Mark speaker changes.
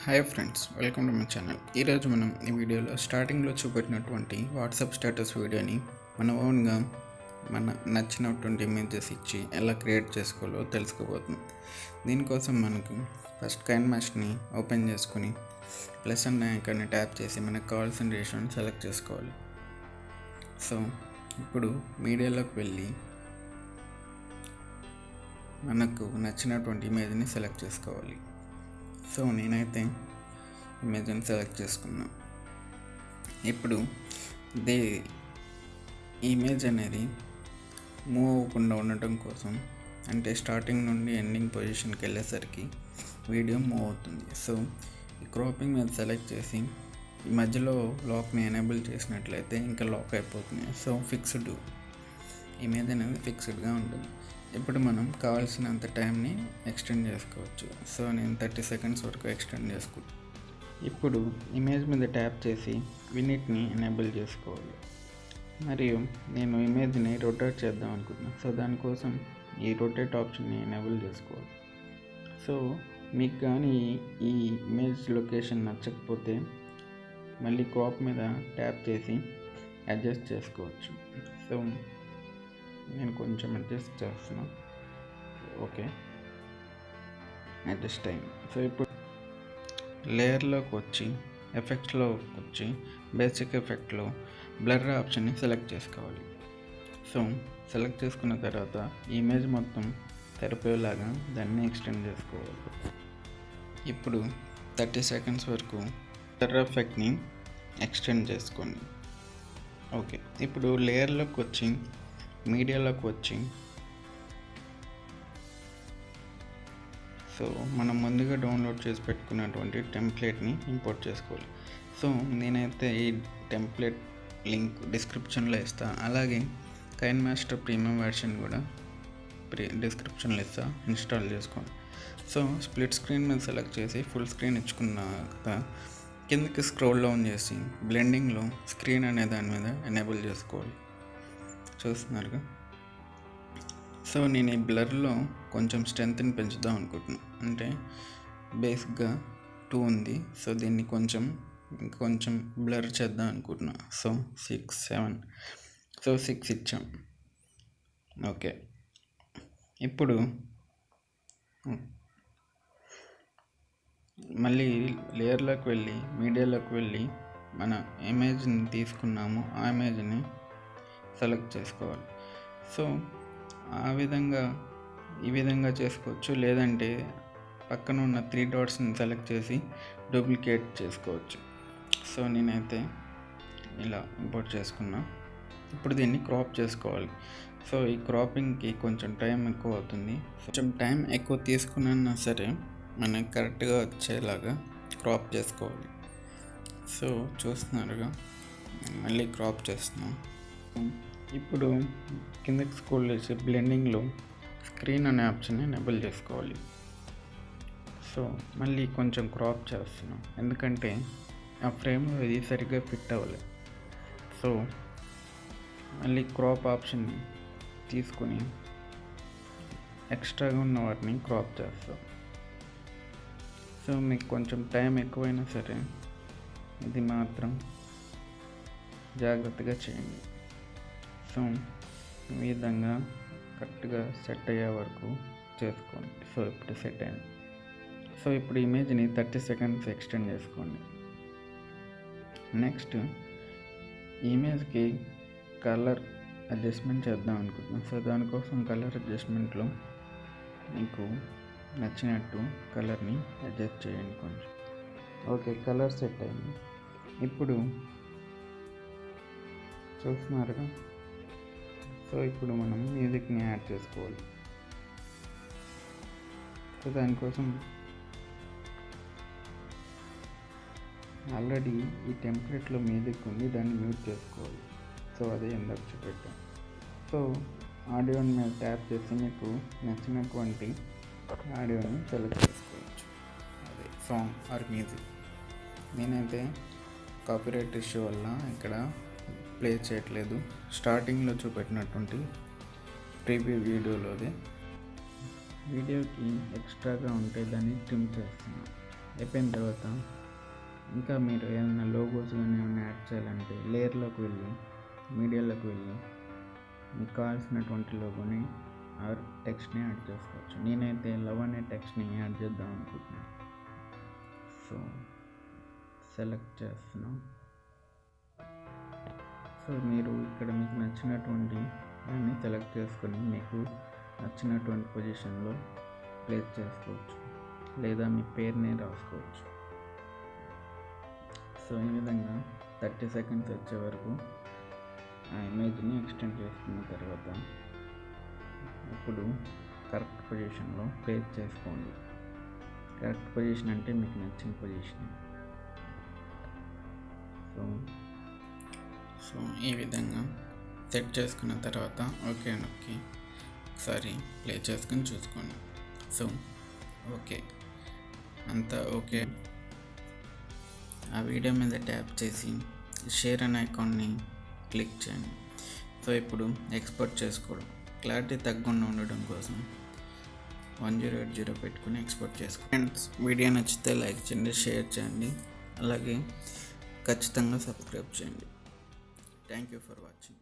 Speaker 1: Hi friends, welcome to my channel. ఈరోజు మనం ఈ వీడియోలో స్టార్టింగ్లో చూపెట్టినటువంటి వాట్సాప్ స్టేటస్ వీడియోని మన ఓన్గా మన నచ్చినటువంటి ఇమేజెస్ ఇచ్చి ఎలా క్రియేట్ చేసుకోవాలో తెలుసుకోబోతున్నాం. దీనికోసం మనకు ఫస్ట్ కైన్ మ్యాష్ని ఓపెన్ చేసుకుని ప్లస్ అన్న ఐకాన్ని ట్యాప్ చేసి మనకు కావాల్సిన రేషియోని సెలెక్ట్ చేసుకోవాలి. సో ఇప్పుడు మీడియాలోకి వెళ్ళి మనకు నచ్చినటువంటి ఇమేజ్ని సెలెక్ట్ చేసుకోవాలి. సో నేనైతే ఇమేజ్ని సెలెక్ట్ చేసుకున్నా. ఇప్పుడు ఇమేజ్ అనేది మూవ్ అవ్వకుండా ఉండటం కోసం, అంటే స్టార్టింగ్ నుండి ఎండింగ్ పొజిషన్కి వెళ్ళేసరికి వీడియో మూవ్ అవుతుంది. సో ఈ క్రాపింగ్ మీద సెలెక్ట్ చేసి ఈ మధ్యలో లాక్ని ఎనేబుల్ చేసినట్లయితే ఇంకా లాక్ అయిపోతుంది. సో ఫిక్స్డ్ ఇమేజ్ అనేది ఫిక్స్డ్గా ఉంటుంది. ఇప్పుడు మనం కావాల్సినంత టైంని ఎక్స్టెండ్ చేసుకోవచ్చు. సో నేను 30 సెకండ్స్ వరకు ఎక్స్టెండ్ చేసుకుంటాను. ఇప్పుడు ఇమేజ్ మీద ట్యాప్ చేసి వినిట్ని ఎనేబుల్ చేసుకోవాలి. మరియు నేను ఇమేజ్ని రొటేట్ చేద్దాం అనుకుంటున్నాను. సో దానికోసం ఈ రొటేట్ ఆప్షన్ని ఎనేబుల్ చేసుకోవాలి. సో మీకు కానీ ఈ ఇమేజ్ లొకేషన్ నచ్చకపోతే మళ్ళీ క్రాప్ మీద ట్యాప్ చేసి అడ్జస్ట్ చేసుకోవచ్చు. సో నేను కొంచెం అడ్జస్ట్ చేస్తున్నాను. ఓకే, అడ్జస్ట్ అయింది. సో ఇప్పుడు లేయర్లోకి వచ్చి ఎఫెక్ట్స్లోకి వచ్చి బేసిక్ ఎఫెక్ట్లో బ్లర్ ఆప్షన్ని సెలెక్ట్ చేసుకోవాలి. సో సెలెక్ట్ చేసుకున్న తర్వాత ఇమేజ్ మొత్తం సరిపోయేలాగా దాన్ని ఎక్స్టెండ్ చేసుకోవాలి. ఇప్పుడు 30 సెకండ్స్ వరకు బ్లర్ ఎఫెక్ట్ని ఎక్స్టెండ్ చేసుకోండి. ఓకే, ఇప్పుడు లేయర్లోకి వచ్చి మీడియాలోకి వచ్చి సో మనం ముందుగా డౌన్లోడ్ చేసి పెట్టుకున్నటువంటి టెంప్లెట్ని ఇంపోర్ట్ చేసుకోవాలి. సో నేనైతే ఈ టెంప్లెట్ లింక్ డిస్క్రిప్షన్లో ఇస్తాను. అలాగే కైన్ మాస్టర్ ప్రీమియం వెర్షన్ కూడా డిస్క్రిప్షన్లో ఇస్తా, ఇన్స్టాల్ చేసుకోండి. సో స్ప్లిట్ స్క్రీన్ మీద సెలెక్ట్ చేసి ఫుల్ స్క్రీన్ ఇచ్చుకున్నాక కిందకి స్క్రోల్ డౌన్ చేసి బ్లెండింగ్లో స్క్రీన్ అనే దాని మీద ఎనేబుల్ చేసుకోవాలి. చూస్తున్నారుగా. సో నేను ఈ బ్లర్లో కొంచెం స్ట్రెంత్ని పెంచుదాం అనుకుంటున్నాను. అంటే బేసిక్గా 2 ఉంది. సో దీన్ని కొంచెం బ్లర్ చేద్దాం అనుకుంటున్నా. సో 6, 7, సో 6 ఇచ్చాం. ఓకే, ఇప్పుడు మళ్ళీ లేయర్లోకి వెళ్ళి మీడియాలోకి వెళ్ళి మన ఇమేజ్ని తీసుకున్నాము, ఆ ఇమేజ్ని సెలెక్ట్ చేసుకోవాలి. సో ఈ విధంగా చేసుకోవచ్చు. లేదంటే పక్కన ఉన్న 3 డాట్స్ని సెలెక్ట్ చేసి డూప్లికేట్ చేసుకోవచ్చు. సో నేనైతే ఇలా ఇంపోర్ట్ చేసుకున్నా. ఇప్పుడు దీన్ని క్రాప్ చేసుకోవాలి. సో ఈ క్రాపింగ్కి కొంచెం టైం ఎక్కువ అవుతుంది. కొంచెం టైం ఎక్కువ తీసుకున్నా సరే మనకి కరెక్ట్గా వచ్చేలాగా క్రాప్ చేసుకోవాలి. సో చూస్తున్నారుగా, మళ్ళీ క్రాప్ చేస్తున్నాం. ఇప్పుడు కిందకి స్క్రోల్ చేసి బ్లెండింగ్లో స్క్రీన్ అనే ఆప్షన్ని ఎనేబుల్ చేసుకోవాలి. సో మళ్ళీ కొంచెం క్రాప్ చేస్తున్నాం, ఎందుకంటే ఆ ఫ్రేమ్లో ఇది సరిగ్గా ఫిట్ అవ్వలేదు. సో మళ్ళీ క్రాప్ ఆప్షన్ని తీసుకుని ఎక్స్ట్రాగా ఉన్న వాటిని క్రాప్ చేస్తాం. సో మీకు కొంచెం టైం ఎక్కువైనా సరే ఇది మాత్రం జాగ్రత్తగా చేయండి. సో ఈ విధంగా కరెక్ట్గా సెట్ అయ్యే వరకు చేసుకోండి. సో ఇప్పుడు సెట్ అయింది. సో ఇప్పుడు ఇమేజ్ని 30 సెకండ్స్ ఎక్స్టెండ్ చేసుకోండి. నెక్స్ట్ ఇమేజ్కి కలర్ అడ్జస్ట్మెంట్ చేద్దాం అనుకుంటున్నాను. సో దానికోసం కలర్ అడ్జస్ట్మెంట్లో మీకు నచ్చినట్టు కలర్ని అడ్జస్ట్ చేయండి కొంచెం. ఓకే, కలర్ సెట్ అయింది. ఇప్పుడు చూస్తున్నారుగా. సో ఇప్పుడు మనం మ్యూజిక్ని యాడ్ చేసుకోవాలి. సో దానికోసం ఆల్రెడీ ఈ టెంప్లెట్లో మ్యూజిక్ ఉంది, దాన్ని మ్యూట్ చేసుకోవాలి. సో అదే ఇందాక చూపెట్టాం. సో ఆడియోని మీద ట్యాప్ చేసి మీకు నచ్చినటువంటి ఆడియోని సెలెక్ట్ చేసుకోవచ్చు. అదే సాంగ్ ఆర్ మ్యూజిక్. నేనైతే కాపీరైట్ ఇష్యూ వల్ల ఇక్కడ ప్లే చేయట్లేదు. స్టార్టింగ్లో చూపెట్టినటువంటి ప్రీవ్యూ వీడియోలోదే వీడియోకి ఎక్స్ట్రాగా ఉంటే దాన్ని ట్రిమ్ చేస్తున్నాను. అయిపోయిన తర్వాత ఇంకా మీరు ఏమైనా లోగోస్ కానీ ఏమైనా యాడ్ చేయాలంటే లేయర్లోకి వెళ్ళి మీడియాలోకి వెళ్ళి మీకు కావాల్సినటువంటి లోగోని ఆర్ టెక్స్ట్ని యాడ్ చేసుకోవచ్చు. నేనైతే లవ్ అనే టెక్స్ట్ని యాడ్ చేద్దాం అనుకుంటున్నాను. సో సెలెక్ట్ చేస్తున్నాం. సో మీరు ఇక్కడ మీకు నచ్చినటువంటి దాన్ని సెలెక్ట్ చేసుకొని మీకు నచ్చినటువంటి పొజిషన్లో ప్లేస్ చేసుకోవచ్చు, లేదా మీ పేరునే రాసుకోవచ్చు. సో ఈ విధంగా 30 సెకండ్స్ వచ్చే వరకు ఆ ఇమేజ్ని ఎక్స్టెండ్ చేసుకున్న తర్వాత ఇప్పుడు కరెక్ట్ పొజిషన్లో ప్లేస్ చేసుకోండి. కరెక్ట్ పొజిషన్ అంటే మీకు నచ్చిన పొజిషన్. సో ఈ విధంగా సెట్ చేసుకున్న తర్వాత ఓకే నొక్కి ఒకసారి ప్లే చేసుకొని చూసుకోండి. సో ఓకే, అంతా ఓకే. ఆ వీడియో మీద ట్యాప్ చేసి షేర్ అనే ఐకాన్ని క్లిక్ చేయండి. సో ఇప్పుడు ఎక్స్పోర్ట్ చేసుకోవడం, క్లారిటీ తగ్గకుండా ఉండడం కోసం 1080 పెట్టుకుని ఎక్స్పోర్ట్ చేసుకోండి. ఫ్రెండ్స్, వీడియో నచ్చితే లైక్ చేయండి, షేర్ చేయండి, అలాగే ఖచ్చితంగా సబ్స్క్రైబ్ చేయండి. Thank you for watching.